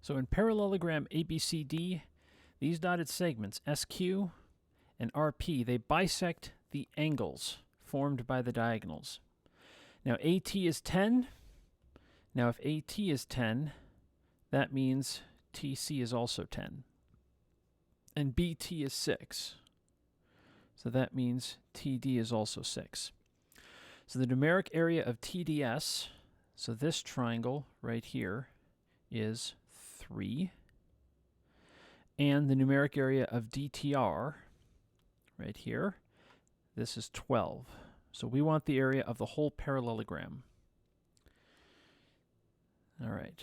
So in parallelogram ABCD, these dotted segments, SQ and RP, they bisect the angles formed by the diagonals. Now AT is 10. Now if AT is 10, that means TC is also 10. And BT is 6. So that means TD is also 6. So the numeric area of TDS, so this triangle right here, is 3. And the numeric area of DTR, right here, this is 12. So we want the area of the whole parallelogram. All right.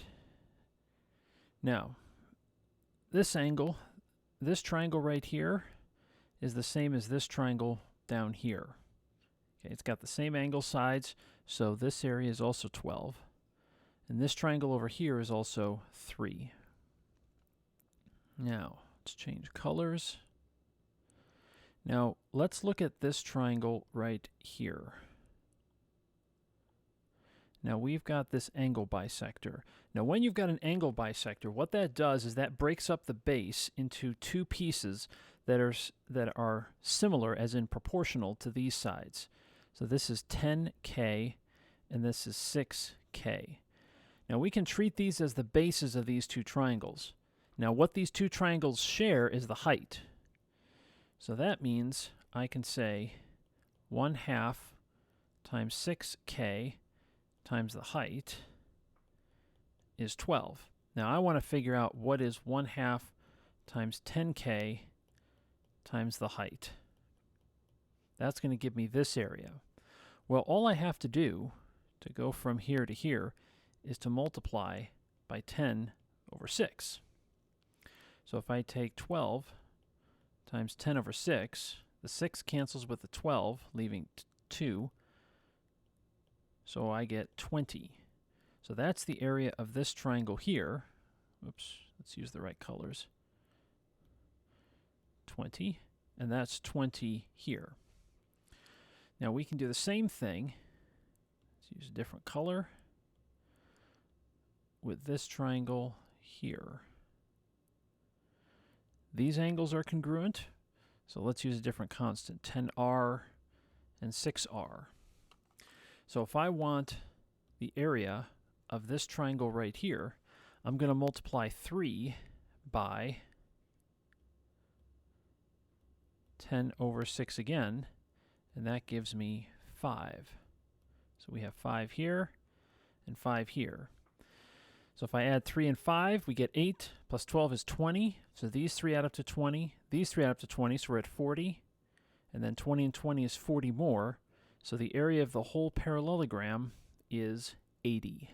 Now, this angle, this triangle right here, is the same as this triangle down here. Okay, it's got the same angle sides, so this area is also 12. And this triangle over here is also 3. Now, let's change colors. Now, let's look at this triangle right here. Now, we've got this angle bisector. Now, when you've got an angle bisector, what that does is that breaks up the base into two pieces that are similar, as in proportional, to these sides. So this is 10K, and this is 6K. Now, we can treat these as the bases of these two triangles. Now, what these two triangles share is the height. So that means I can say 1/2 times 6K times the height is 12. Now, I want to figure out what is 1/2 times 10K times the height. That's going to give me this area. Well, all I have to do to go from here to here is to multiply by 10 over 6. So if I take 12 times 10 over 6, the 6 cancels with the 12, leaving 2. So I get 20. So that's the area of this triangle here. Oops, let's use the right colors. 20, and that's 20 here. Now we can do the same thing. Let's use a different color with this triangle here. These angles are congruent, so let's use a different constant, 10R and 6R. So if I want the area of this triangle right here, I'm going to multiply 3 by 10 over 6 again, and that gives me 5. So we have 5 here and 5 here. So if I add 3 and 5, we get 8 plus 12 is 20. So these 3 add up to 20. These 3 add up to 20, so we're at 40. And then 20 and 20 is 40 more. So the area of the whole parallelogram is 80.